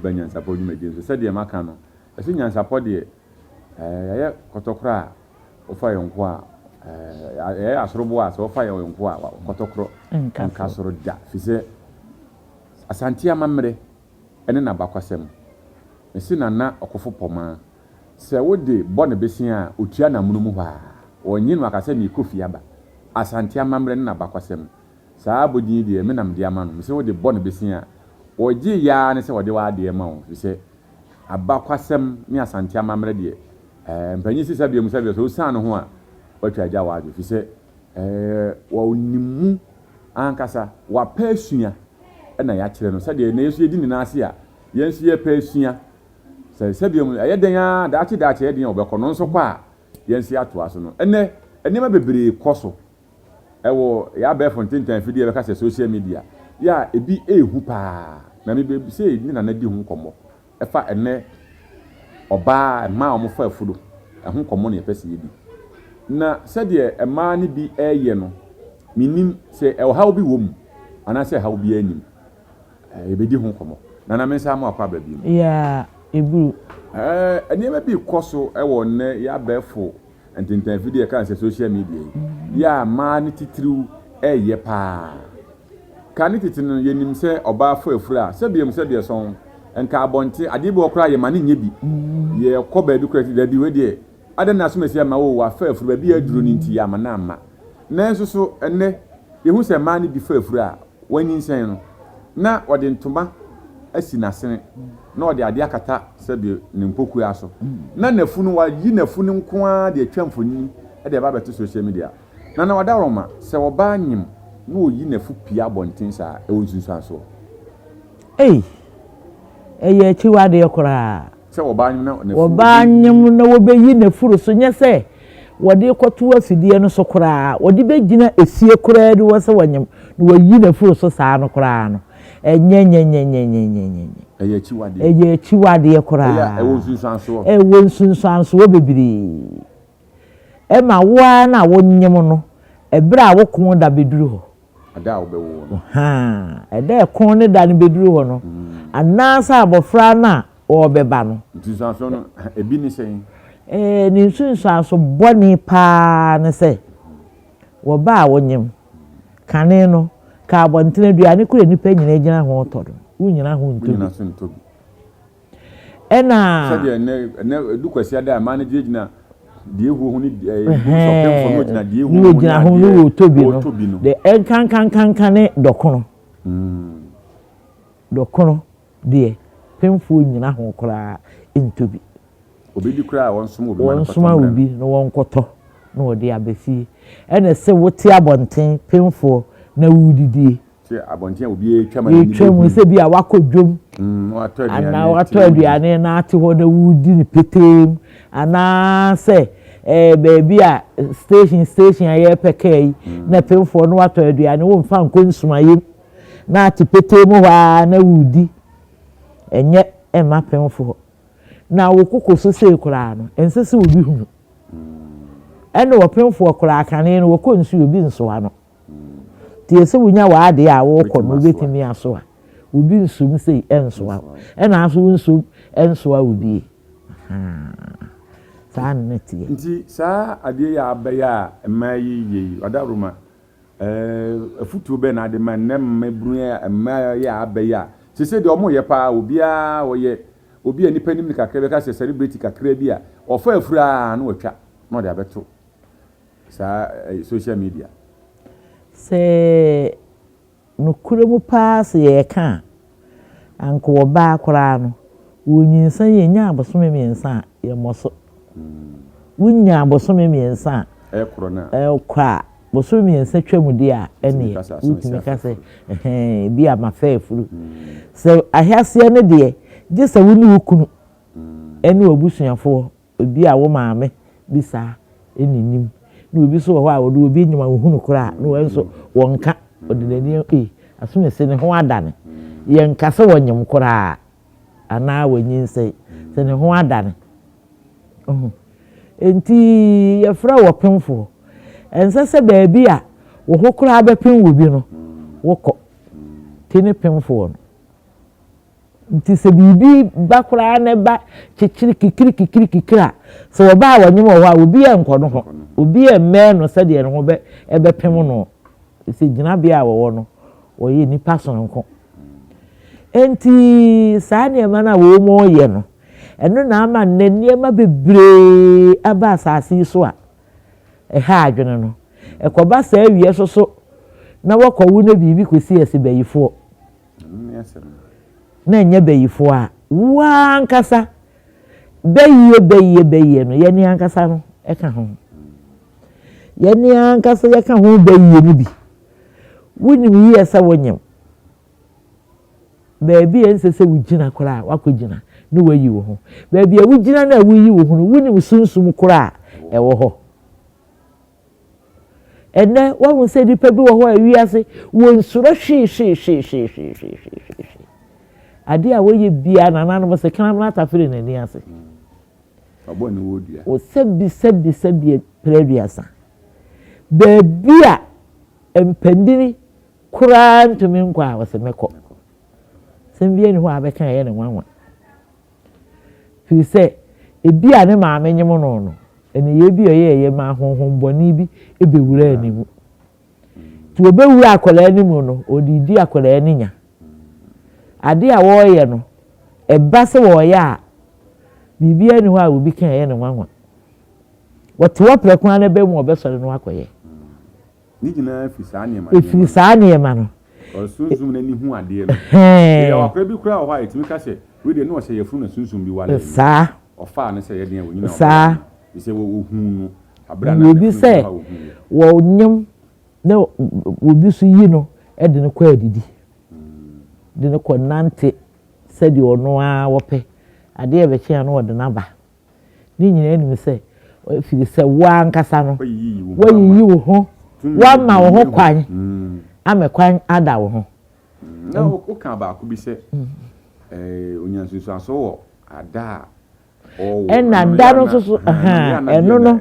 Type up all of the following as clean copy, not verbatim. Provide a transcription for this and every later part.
banyansapɔ dwumadi so sɛdeɛ maka no ɛsɛ nyansapɔ deɛ ɛyɛ kɔtɔkora ofa yonko a ɛyɛ asorobo a sɛ ofa yonko a kɔtɔkoro nka soro da fise asante amamre ɛne na bakwasɛm ɛsi nana ɔkofo pɔma sɛ wode bɔ ne besia a otua na munumu ha onyi no akasɛ mi kofi aba asante amamre ne na bakwasɛm saa bodin deɛ me nam de ama no sɛ wode bɔ ne besia oji ya ne sɛ wode wa de ma wo fise abakwasɛm ne asante amamre deɛ mpanyi sisa biam sɛ so san no ho a watwa agya wa adwo fise wo nimu ankasa wa pasua na ya kyerɛ no sɛ deɛ na yesu yedi ni naase a yensu ye pasua sɛ biam ɛyɛ den a daakye ɛyɛ den obɛkɔ no nso kɔ a yensu ato aso no ɛnɛ enema bebree kɔ so ɛwɔ ya bɛ fontentan fidie bɛka sɛ social media ya ebi ehu paa na me be sɛ ni na di hu nkɔmmɔ ɛfa ɛnɛ oba ma omo fa afudo ɛho nkɔmmɔ ne yɛpɛ sɛ yedi na sɛ deɛ ɛma ne bi ɛyɛ no minim sɛ ɛwɔ bi wɔ mu ana sɛ haw bi anim ebedi hu nkɔmmɔ na me nsa ma akwa ba bi mu ya eburu ɛnema bi kɔ so ɛwɔ ne ya bɛfo entintan video kan sɛ social media ya ma ne titiriw ɛyɛ paa ka ne titinu yenim sɛ oba fa afura sɛ biam sɛ deɛ son enka abonte ade bi okra ye ma ne nye bi ye kɔ ba bi kra ti da bi we de ade na so mesi ama wo wa fa afura bi aduro ni nti ya ma na ama na nso so enne ye hu sɛ ma ne bi fa afura wani nsen no na ɔde ntoma asi na sene na ɔde ade akata sɛ bi ne mpoku aso na nafunu wa yi nafunu nko a de atwamfoni de ba beto social media na wada roma sɛ oba nyim na oyi nafu pia bonten sa e wonsunsu aso eye chiwade yakora sɛ oba nyim na nafu oba nyim na wobeyi nafuru so nye sɛ wode kɔto afidie no so kora wode begina esie kora de wo sɛ wanyim na wayi nafuru so saa no kora no enyenyenyenyenyenyenyenye eye chiwade yakora e wonsunsu aso wonsunsu aso wo bebiri ma wa na wonyem no ebra wo kon da beduru ho ada wo bewo no eda kon ne da ne beduru ho no anasa abofra na o beba no nsunsu no ebi ni sen ni nsunsu aso boni pa ne se wo ba wonyem kane no ka abontene duane kure nipa nyina gyina ho to do wo nyina ho ntobi ena sɛ ne dukwasi ada ma ne gyina die hu ni so pemfo no gyina die hu no gyina ho no tobi no de enkan ne dokono dokono de pemfo nyina ho kora ntobi obedi kora wonsom obi man wonsoma obi no wonkoto na odi abesi ene se wote abonten pemfo na wudidie se abonten obi etwa mu se bi a wakodwom ana wato aduane na ate ho na wudi ni petem ana se baby a station aye pekai na pemfo no wato aduane wo mfa nkonsumayem na ate petem ho na wudi enye ema pemfo na wo kokoso se kura no ensese obi hunu ene wo pemfo kura kane no wo konsu obi nso ano tie se wunya wa ade a wo kɔ no betimi aso a obi nsum sei enso a ena aso nsum enso a obi saa ne tie nti saa ade ya abaya emayi odaruma afutuo be na ade ma nem mebru ya abaya se de omo ye pa obi a woye obi anipa nim kakra be ka se celebrity kakra bi a ofa afura na watwa na de abeto saa social media se no kuremu pass ye ka anko oba akora no wonyinsan ye nya abosome miensa ye moso wonya abosome miensa korona kwa bosome miensa twamudi a ene utimi ka se bi a mafa afuru se ahase ne de je se woni wukunu ene obusuafo obi a wo maame bisa eninim na obi so ho a wo do obi nyima hunu kora na wo nso wonka odinani asumese ne ho adane ye nkase wonyem kora ana wonyinse se ne ho adane enti ye fra wo pemfo ensese baabi a wo ho kora abepem wo bi no wo kɔ tini pemfo no nti se bibi ba kura na ba kikiri kikira so oba wanyem wo a obi enko no ho obi emme no se de no be ebepem no se gina bia wo no oye nipa sonko enti saa ne ma na wo mo ye no eno na ama nne ma bebre aba asase so a ha adwene no ekoba saa wie so na wakọwu na bibi kwesi ese bayifo na enye bayifo a wa nkasa bayiye no yeni ankasa no eka ho yeni ankasa yeka ho bayiye no bi wuni yi esa wonyem baabi ensese wugina kora wakogina no wayi wo ho baabi a wugina na wuyi wo ho wuni sunsum kora ewo ho ene wa se di pebi wo ho awiase won suro hwe ade a woye bia nananu mo se kan na tafere nani ase abo ni wodua o sebi previasa bebia empendini kuran to me nkwa wo se meko sembie ni ho abeka ye ne nwanwa fi se ebia ne ma amenyem no eni ye bi ye ma honhom boni bi ebewura animu ti obewura akola animu no odidi akola aninya ade a wo ye no eba se wo ye a bibia ni ho a obi kan ye ne nwanwa wote wo prekwan na be mu obesore no akoye ni gina fi saa ne ma no sunsun na ni hu ade no ya wakra bi kura ho a etimi ka se we de no se yefru na sunsun bi wale saa ofa ne se ye de wonyina saa ise wo hu no abra na obi se wo nyem na obi su yi no e de ne kwa adidi de ne kwa nante se de ono a wope ade e be kye no de naba ni nyina enu se fi se wa nkasa no wayi wo ho wa ma wo ho kwan amekwan ada wo ho na o ka ba ko bi se onyansusu aso wo ada ena dano so eno no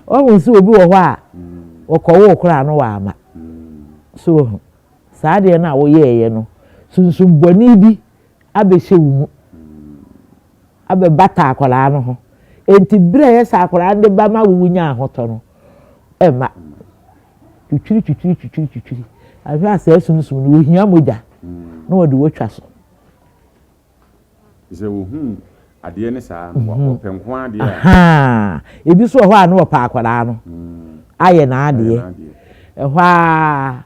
o won si obi wo ho a okowo kura no wa ama so saa de na wo ye no sunsun boni bi abehye wu abe bata akola no ho enti bre ye sa akola de ba ma wu nya ahoto no ema twitwiri ahwe asa sunsun no ohia moja na wo de wo twa so ise wo hu ade ne saa wo penko ade a ebi so ho a no pa akwara no aye na ade ho a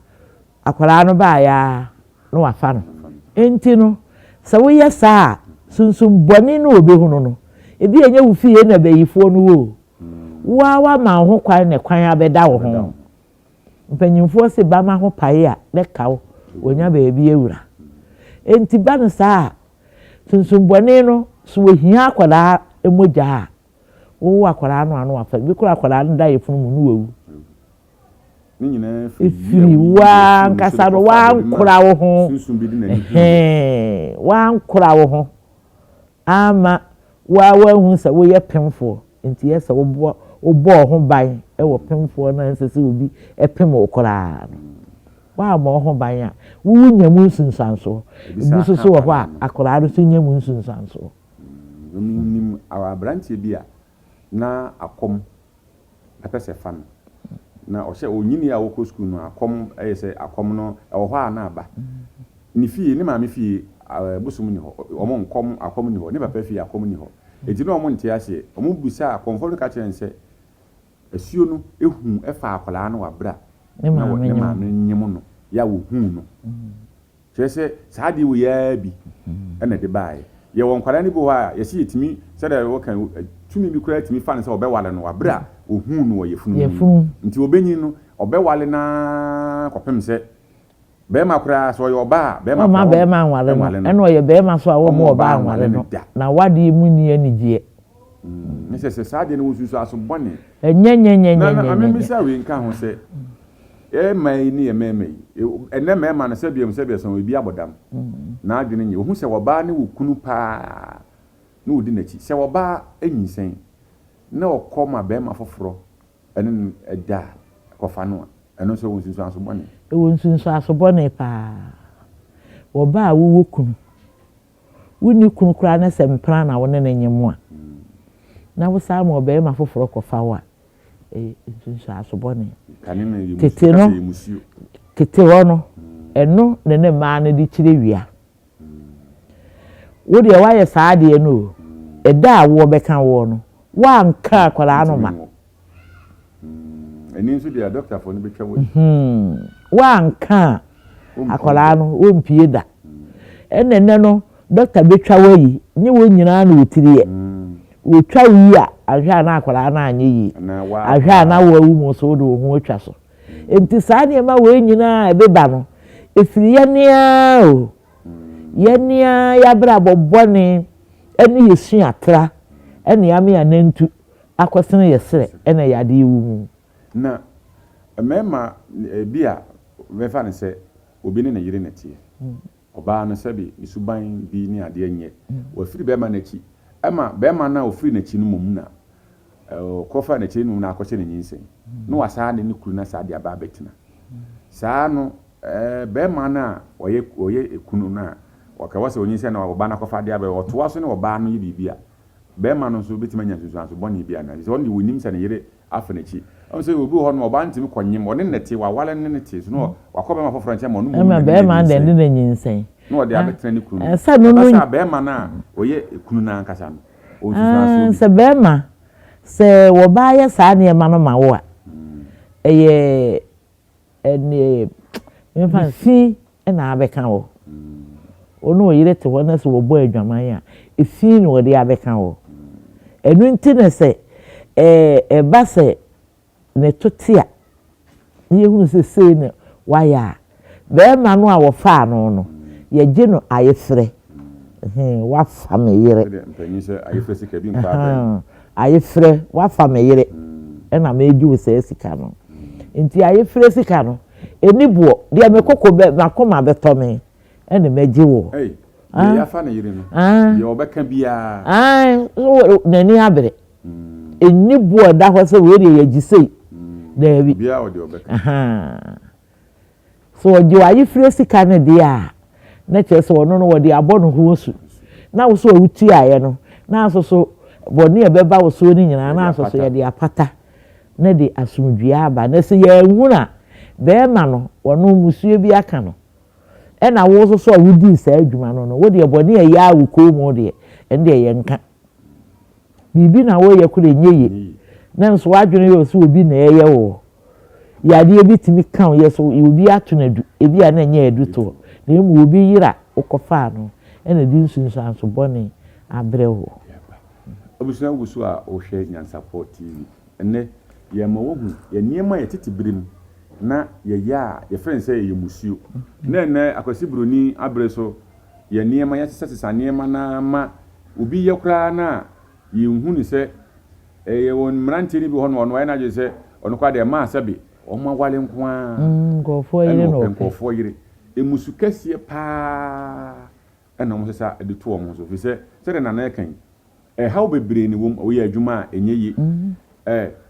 akwara no ba ya no wafa no enti no se wo ye saa sunsun boni no obi hu no ebi enye wo fie na bayifo no wa ma ho kwan ne kwan abeda wo ho mpanyimfo se ba ma ho pae a le kawo wonya ba ebi ewura enti ba no saa sunsun boni no so ohia akwara emoja wo akwara no anu afa bi kura akwara no da yefunu mu no wewu ni nyina firi wa nkasa no wa nkura wo ho sunsun bi di na wa nkura wo ho ama wa hu sa wo ye pemfo enti ye sa wo bo ho ban e wo pemfo na nsese obi epem okura wa ma ho ban a wo nyamu nsunsanso bi so wo ho a akwara no so nyamu nsunsanso nim abrantie bi a na akom apese fan na o se onyini a wo ko school no akom se akom no e wo ho a na aba ni fie ni ma me fie busum ni ho omo nkom akom ni ho ni papa fie akom ni ho eti no omo ntia se omo busa akomfo no ka kire nse asuo no ehu efa akola no wabra ne ma nyem no ya wo hu no kese saadi wo ya bi ena de bae ye won kwara ni bo ha ye si etimi se da wo kan tumi bi kura etimi fa ne se obewale no wabra ohun no ye funu nti obenyi no obewale na kopem se be ma kura so ye oba be ma nwale no eno ye be ma so a wo mo oba nwale no na wade mu ni anigye se saadi ne wo susu aso bone enyenyenyenyenye na amemi sa we nka ho se mai ni ememei enne mema na sebiam so obi abodam na adwene nye ohu se woba ne wokunu pa na odi nachi se woba anyisen na okoma be ma foforo ene eda kofa no eno so wonsunsu aso bone wonsunsu aso bone pa woba wo wokunu wuni kunu kura na se mpra na wona na nyemu a na wo sa ma obe ma foforo kofa wa nsunsu asobone tete no tete wono eno ne ma na di kire wia wo de wa ye saade no eda wo beka wo no wa nka akwara no ma eni nso de doctor for no betwa wo wa nka akwara no wo mpie da enene no doctor betwa wo yi nye wo nyina na otiri ye wo twa yi a ahwa na akwara na anye yi ahwa na wo wu mo so do ho atwa so enti saade ma wo nyina ebeba no efiri ye nia o yenia ya bra bobone eni yesu atra eni ame anantu akosene yesere ena yade wu na mema bia vefa ne se obi ne yire netie oba no se bi isuban bi ni ade anye wo firi be ma na chi ema be ma na ofiri na chi no mom na kofa na chi no na akose ne nyinsen no wasa ne kuru na sa de aba betina saa no be ma na oye ekunu na wakawase onyinse na oba na kofa de aba otoa so ne oba no yi bibia be ma no so betima nya susu anso boni bia na so on wonim se ne yire afenachi on se obi ho no oba ntimi kwanyem one nete wa wale ne nete so no wakoba ma foforo nche ma no mu be ma de ne nyinsen no de abetra ne kunu sa no no be ma na oye ekunu na nkasa no o susu anso se be ma se wo ba ye sa ne ma no ma wo a eye eni mfa fi na abeka wo ono yire te ho na se wo bo adwaman a efi no de abeka wo enu nti ne se ba se ne totia ye hunu se se ne waya be ma no a wo fa no ye gye no ayefre wa fa me yire mpanyi se ayefre sika bi mpa ba ayefre wa fa me yire na ma eji wo se sika no nti ayefre sika no enibuo de me kokko be makoma beto me ene meji wo ya fa na yire no ye obeka bia nani abere enibuo da ho se we de yagisei da bi bia o de obeka so ojo ayefre sika ne de a na chese wono no wo de abono ho su na wo so wuti aye no na so boni e beba wo so ni nyina na so ye de apata na de asumdua aba na se ye nwuna be ma no wono musuo bi aka no e na wo so wudi sa adwuma no wo de boni e ya wo ko mu de ende ye nka bibi na wo ye kure nyeye na nso wadwene yo so obi na eye wo ya de bi timi kan ye so obi atunadu ebi a na nya edu to na mu obi yira ukofa no ena di nsunsu anso boni abrewo obusua gusu a o hwe Nyansapɔ TV enne ye ma wogu ye niema ye tete birim na ye ya ye friend say ye musuo na enne akwasi broni abre so ye niema ye sesesa niema na ma obi ye kra na ye nhunu se ye won mranti ni bi hono ono na je se ono kwa de ma sabi o ma wale nko a ngofo yire no ngofo yire emusu kese pa ena mo sesa de to mo so fi se de na na kan how bebre ni wom wo ye adwuma enye yi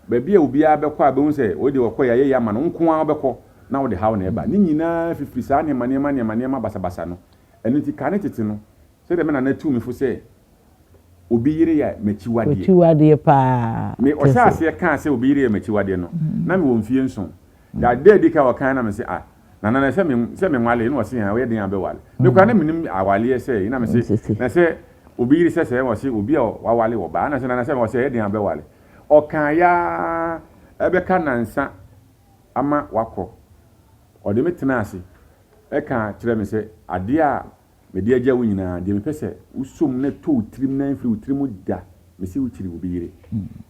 ba bia obi a bekọ abehun se wo de wokọ ya ama no nko a bekọ na wo de how na eba ni nyina fifiri sa ne manema basabasa no enu ti kan tete no se de me na tu mi fu se obi yire ya machiwade pa me o sha se kan se obi yire ya machiwade no na me wo mfie nso da de ka wakan na me se na se me nwale no wo se ha we den abewale me kwa na minim awale se na me se na se obi yire se wo se obi a wawale wo ba na se na se wo se den abewale okan ya ebeka nansa ama wakọ ode metena ase eka kire me se ade a me de agya wo nyina de me pese usom na to utrim na mfiri utrim da me se ukiri obi yire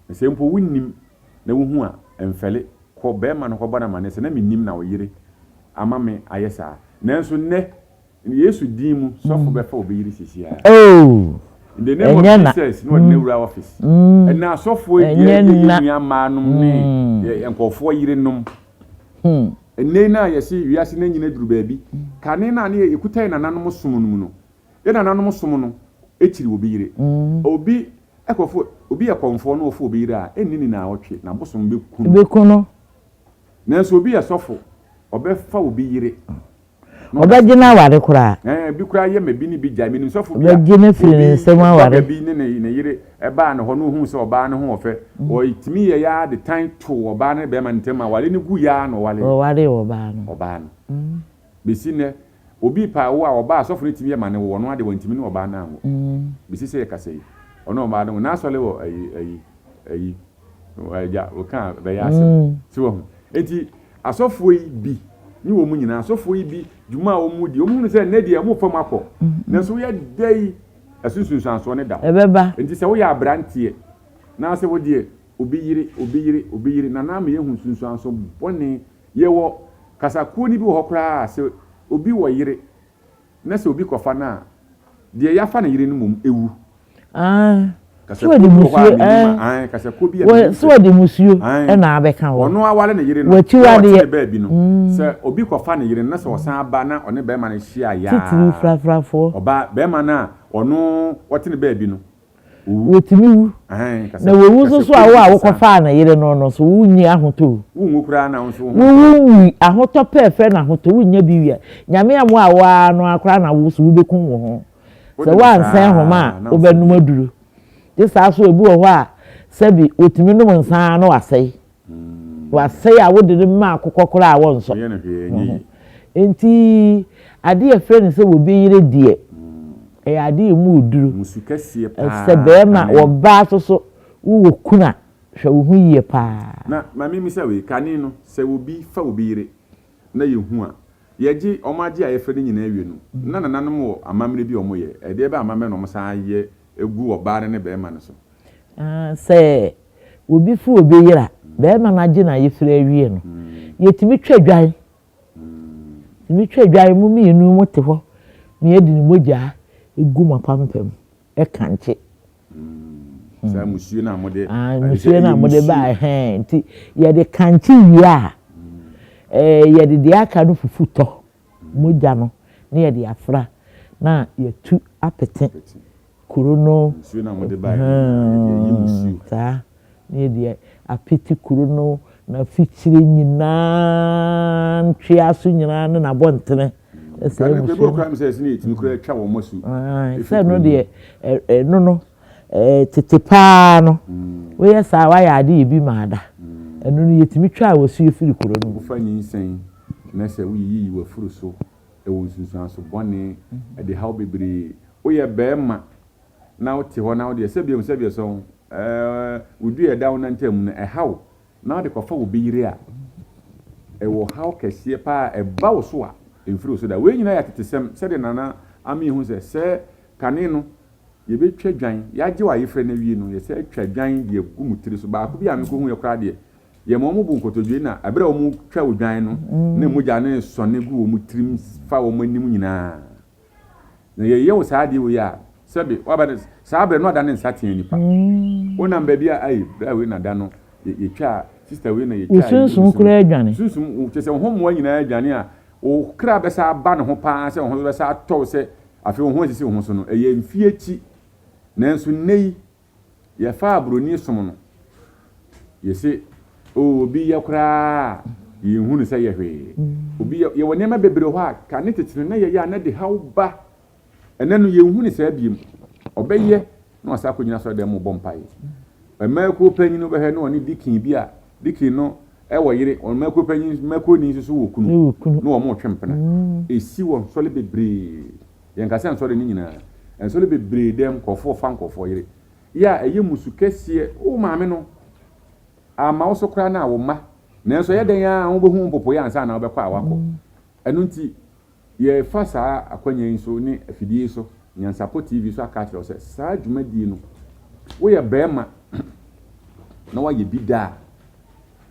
me se mpo wunnim na wo hu a emfele ko be ma no ko bana ma ne se na minnim na wo yire ama me ayesa nanso ne Yesu dimu sofo be fa obi yire sisia in the name of Jesus no never office and now software you manum ne enkofo yire nom enne na yesi wiase na nyina duru baabi kane na ne ekutai na nanom som no ye na nanom som no ekiri obi yire obi ekofo obi ekonfo no ofo obi yire a enni ni na awotwe na bosom be kuno na so obi esofo obefa obi yire obagina ware kura bi kura ye me bi ni bi ja me ni sofo bi obagina firi nsema ware bi ne yire eba na ho no hu se oba ne ho ofe o itimi ye ya the time to oba ne be ma ntema wale ni gu ya no wale oba no besi ne obi pa wo a oba sofo ne timi ye ma ne wo no ade wo ntimi ne oba na wo besi se ye kase yi ono oba no na asole wo ayi ja o kan be ya ase ti wo enti asofo yi bi ni wo mu nyina asofo yi bi djuma wo mu di o mu se ne de mo fam akọ na so ye dai asusunsan so ne da ebeba enti se wo ya abrantie na se wo die obi yiri na me ye hu sunsan so bone ye wo kasakuo ni bi wo kora se obi wo yiri na se obi kofa na de ya fa na yiri no mum ewu so di musuo kasakuo bi ya so di musuo na abeka wo ono awale na yiri no wachiwade be bi no se obi kofa na yiri na se osan aba na one be ma na hia ya titiri frafrafo oba be ma na ono wote ne be bi no wotimi wu na wewu so awo a wokofa na yire no so wunyi ahoto wunwu kura na nso wunwi ahoto pefe na ahoto wunya bi wi nyame amu awa no akra na wo so wubekun wo ho se wansan homa obenum aduru je sa so ebu wo ho a sebi otimi no nsan no wasai a wode ma akokokora a won so enti ade e friend se wo bi yire die ade mu duru musukasie pa se be ma wo ba so wo kuna hwe wo hu yie pa na mami mi se we kani no se wo bi fa wo bi yire na ye hu a ye gi omagie a ye fere nyina awie no na nanom wo amamre bi omo ye e de be amamre no mo san ye egu wo ba ne be ma no so se wo bi fu obi yira be ma na gi na ye fere awie no ye timi twadwan timi twadwan mu mi enu mo te ho mi edi ni moja egu mapampem e kanche sa musuo na mode musuo na mode ba nti ye de kanche wia ye de aka no fufuto moja no na ye de afra na ye tu apete kurono musuo na mode ba ye musuo ta na de apete kurono na fitire nyina ntwiaso nyina na bontene ese musuo kra mse ese ni etimi kra twa wo mosu ese no de no tetepa no we yesa wa ya ade bi maada enu no yetimi twa wo su efiri kuro no wo fa nyinsen na se wo yi wo furu so e wo sunsun so bone e de how bebre wo ye be ma na wo te ho na wo de se biem so wo du ye down na ntam na e how na wo de kofa wo be yire a e wo how kese pa e ba wo so a emfiri so da we nyina ya tetesem se de nana ami hu se kane no ye be twa dwan ya je wa yefre na wie no ye se twa dwan de gu mutiri so ba ko bi am ko hu ye kra de ye mo mu bu nkotodwe na abere o mu twa odwan no na mu ja ne sone gu o mu tirim fa o manim nyina na ye wo sa de wo ya sebe wa ba sa abere no da ne nsaten nipa wona mba bia ai bra we na da no ye twa sister we na ye twa sunsun kura adwane sunsun che se ho mo nyina adwane a o kra be sa ba ne ho pa se ho be sa to se afi ho sisi ho so no eye mfie chi nanso nei ye fa abroni som no ye se obi ye kra ye hunu se ye hwe obi ye wone ma bebre ho a ka ne tetire na ye ya na de hauba ene no ye hunu se abiem obeye na wasa akonyina so de mo bompai ma ko panyin no be he no oni dikin bi a dikin no e wo yire on ma ko panyin ma ko ni so wo kunu no wo mo twempena esi won so le bebre ye nkase so de ni nyina en so le bebre dem kofo fan kofo yire ya eye musu kese o maame no ama wo so kra na wo ma na so ye den ya wo be hu popo ya ansa na wo be kwa awako enu nti ye fa saa akwanya so ni afidie so Nyansapo TV so aka kire so saa dwumadi no wo ye bema na wa ye bida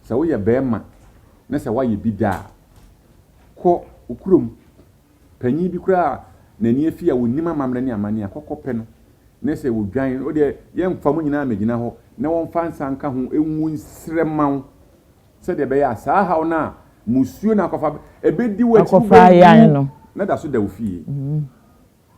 sa wo ye bema na sa wa ye bida ko ukurum panyi bi kura na ni afia wonima mamre ne amane akokopɛ no na se wo dwan o de ye mfam nyina amegina ho na won fansa nka ho enwu nsremaw se de be ya saa hawo na musuo na akofa ebedi wachi akofa yan no na da so da ofie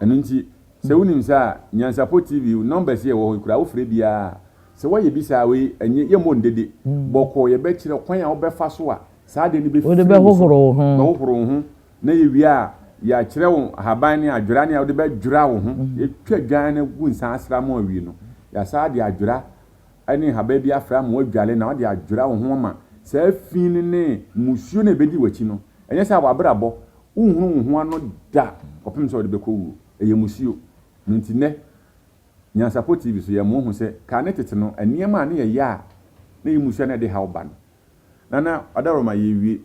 enu nti se wonim sa Nyansapo TV numbers ye wo kura wo frɛ bia se wo ye bisa we enye ye mo ndede boko ye be kire kwan a wo be fa so a saa de ni be wo de be hohoro ho ho na ye wi a ya kyerɛ wo haban ne adwira ne a wode bɛ dwira wo ho etwa dwan ne gu nsan asra mo awie no ya saa de adwira ani haban bi afra mo adwale na wode adwira wo ho ma saa fin ne musuo ne bedi wachi no ɛnyɛ sɛ wabrabɔ unhunu ho ano da kopem sɛ wode bɛkɔ wu ɛyɛ musuo ntine Nyansapo TV so ye mo hu se ka ne tete no aniema ne ye ya na yimusu na de hawba no nana adaroma ye wie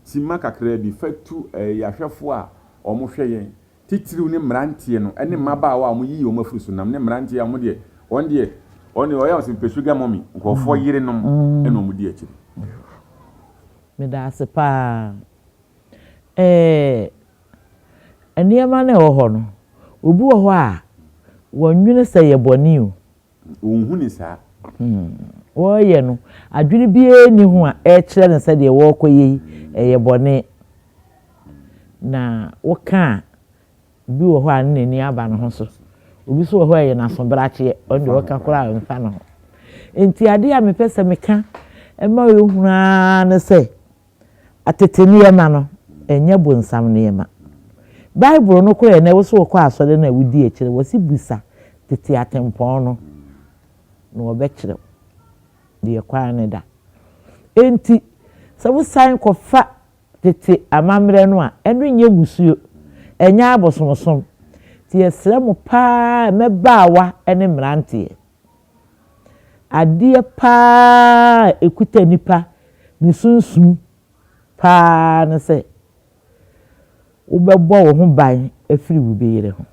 tima kakra bi fatu yahwefo a omo hwe yen titiriw ne mrantie no ene mabaawa a mo yi o mafuru so nam ne mrantie a mo de on oya o se pesuga momi nkofo yire nom ene o mo di akiri me da se pa aniema ne ho no obu ho a wonwene sɛ yɛ bɔne o unhu ni saa wɔyɛ no adwene bie ni ho a ɛkyerɛ ne sɛ deɛ wɔkɔ yɛ ɛyɛ bɔne na wɔka bi wɔ hɔ a ne nani aba no ho so obi so wɔ hɔ a yɛ nasobrakyɛ ɔno deɛ wɔka koraa mfa no ho enti ade a mepɛ sɛ meka ɛma yɛhunaa ne sɛ atete nneɛma no ɛnyɛ bonsam nneɛma Bible no koye na wo so kɔ asɔre na wudi akire wo si busa tete atempɔn no na wo bɛkyerɛ de kwa ne da enti sɛ wo san kɔfa tete amamre no a ɛno nye musuo ɛnya abosomosom ti yɛsrɛ mo paa mɛbaawa ɛne mrantie adeɛ paa ekuta nipa ne sunsum paa ne sɛ wobɛbɔ wo ho ban afiri wo beyere ho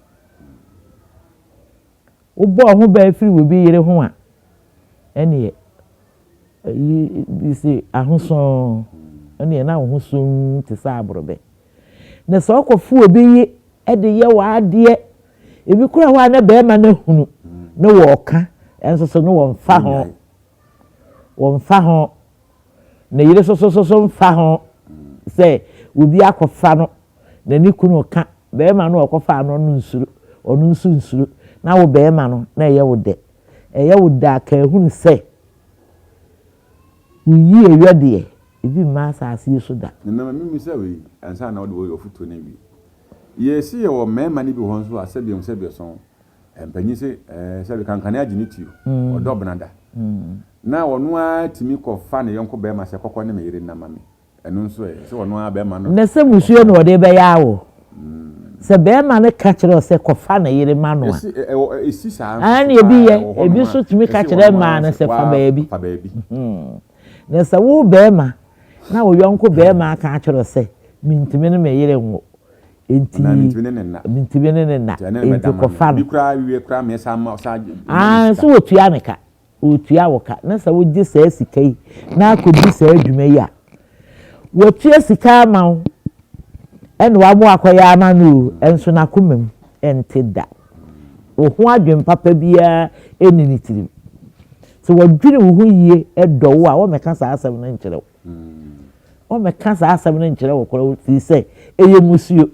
wobɔ wo ho ban afiri wo beyere ho a ɛne bisi ahoson ɛne na wo ho som te sa abrobe na sɛ ɔkɔfo obeye ɛde yɛ wadeɛ ebi kura ho a na bɛɛma na hunu na wɔka ɛnso so no wɔmfa ho na yire so mfa ho sɛ obi akɔfa no na ni kunu ka bɛɛma no ɔkɔfa no nsuro ɔno nsuro na wo bɛɛma no na ɛyɛ wo de aka ehunu sɛ uyi ewɛdeɛ ebi ma asase so da na mimi sɛ we ansa na wo de wo ofuto na bi ye si ye wo mɛɛma ni bi ho nso asɛbi so empanyi se sɛbi kankane agye ne tio ɔdɔ benada na wɔno a timi kɔfa ne yɔnko bɛɛma sɛ kɔkɔ ne meyere na mame ɛno nso sɛ wɔno a bɛɛma no na sɛ musuo no wɔde bɛyɛ awo sɛ bɛɛma no ka kyerɛ sɛ kɔfa ne yere ma no a esi saa ana ebi so timi ka kyerɛ ma no sɛ fa baabi na sɛ wo bɛɛma na wo yɔnko bɛɛma ka kyerɛ sɛ mintimi ne meyere ngo enti mintimi ne na enti kɔfa no bi kura wie kura me sa ma sa so wotua ne ka wotua wo ka na sɛ wo gye saa sika yi na akɔdi saa adwuma yi a wotua sika ama wo ɛne wa mo akɔyɛ ama no enso na komam ente da wo ho adwen papa bia eni ne tirim so wadwene wo ho yie ɛdɔ wo a wo meka saa asɛm no nkyerɛ wo meka saa asɛm no nkyerɛ wo kora fi sɛ eye musuo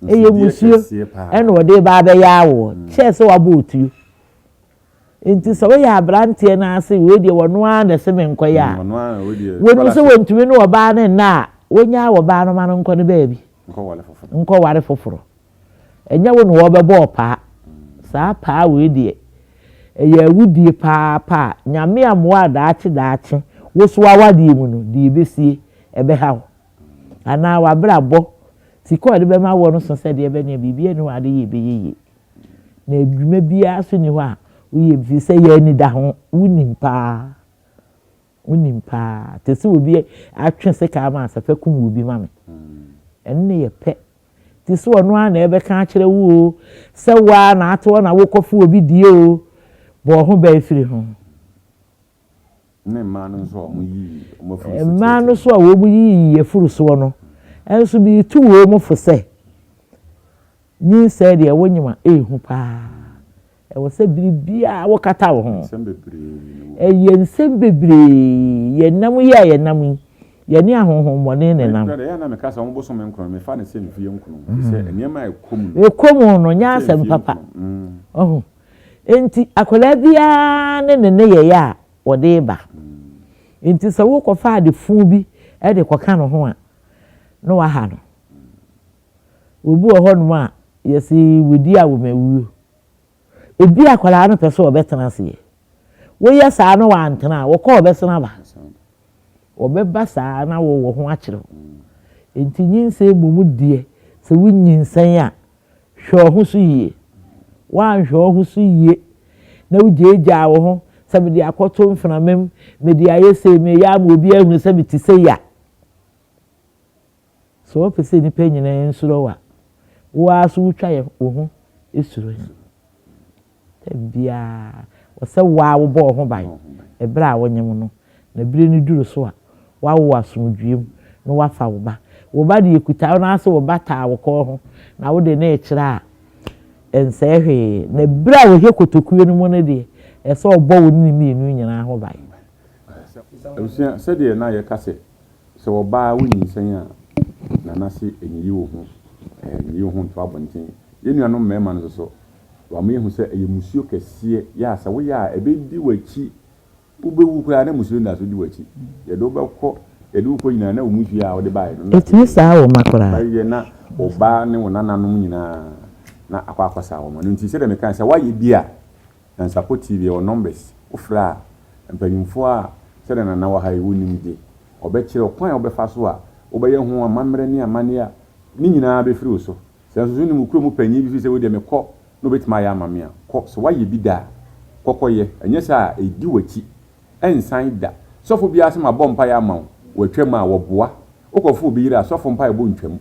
ɛne wode ba bɛyɛ awo kyɛ sɛ wabɔ otuo enti sɛ wo yɛ abrantie na ase we de wono a na se menkɔyɛ a wono sɛ wontumi no oba ne na wonya oba no ma no nkɔ ne baabi nkɔ ware foforo enya wo no wo bɛbɔ paa saa paa we de ɛyɛ awudie paa nyame amoa daache wo so awadie mu no de besie ɛbɛhaw ana wabrabɔ sika ɔde bɛma wo no so sɛ de ɛbɛ ne bibie no ade yɛ bɛyɛ na adwuma bia so ni hɔ a woyɛ bi sɛ yɛ ni da ho wonim paa te sɛ obi atwe sika ma asafa kum obi ma me ɛnne yɛ pɛ te sɛ ɔno a na ɛbɛka kyerɛ wo sɛ wa na ato na wokɔfo obi die o bɔ ho ba afiri ho ne ma no so mo yi mo fu ma no so a wo mu yi yefuru so no ɛnso bi tu wo mo fo sɛ nyi sɛ de wonyima ehu paa ɛwɔ sɛ biribia wokata wo ho nsɛm bebree yɛnam yi a yɛnam yi yɛne ahohommɔne ne nam ya na me kasa mo boso me nkron me fa ne sɛ mfie nkron sɛ eniema ekomu no nya asɛm papa enti akola bia ne yɛyɛ a wɔde ba enti sɛ wokɔfa ade fu bi ɛde kɔka no ho a no wa ha no obi wo ho no a yesi wodi a wo mawu ebi akwala no pese obetena se wo yesa no wa antena wo ko obesena ba obeba saa na wo ho akire enti nyinse mumu die se wunyinsan a hwe ho so yie wan hwe ho so yie na wujeja wo ho se me de akoto mfenamem me de ayese me ya ma obi ahunu se me ti se ya so pese ni pe nyina nsuro wa wo aso wutwa ye wo ho esuro bia wo se wa wo bo ho ban ebra a wonyem no na bire ni duru so a wa wo asomdwiem no wa fa wo ba de ekuta na aso wo bata wo ko ho na wo de na ekira ensehwe na bira wo hye kotokuwe no mo ne de ese obo wo ni mienu nyina ho ban ebusia se de na ye kase se wo ba wo nyinsan a na nase enyi wo ho enyi wo ho to abonten ye nuano mmema no so wa me hu se eye musuo kese ya sa wo ya ebedi wachi ubewu kwa na musuo na so di wachi ye do bekọ ye do ko nyina na wo musuo a wo de bae no etini saa wo makora ye na oba ne wo nananom nyina na akwasa wo no nti se de me kan se wa ye bia na support TV o numbers ofra mpanyimfo a se de na wa ha ewu nimde obekire kwan obefa so a obeye ho amamre ne amane a ni nyina be firi so se so ni mukuro mu panyi bi se we de me kọ no betima ya amame a kọ so wa ye bi da kokoye enye sa edi wachi ensan da sofo bia se ma bompa ya ma watwam a woboa okofo bi yire a sofo mpa ye bo ntwam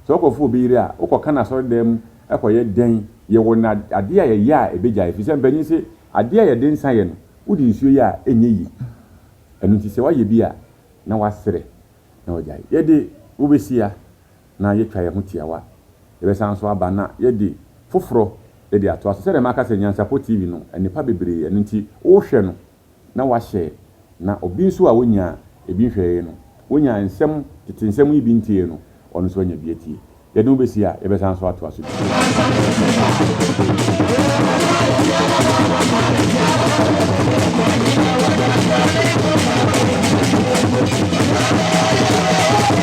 so okofo bi yire a okoka na so dem ekoye den ye wona ade a ye ya ebeja efi se mpanyi se ade a ye den san ye no udi nsuo ya enye yi enu ti se wa ye bi a na wasere na ojai ye de wo besia na ye twa ye ho tiawa ye besan so aba na ye de foforo ye de ato aso se de maka se Nyansapo TV no enipa bebre enu ti wo hwe no na wa share na obi nso a wonya ebi hweye no wonya nsem tete nsem yi bi ntie no ono so nya bi atie ye de wo besia ye besan so ato aso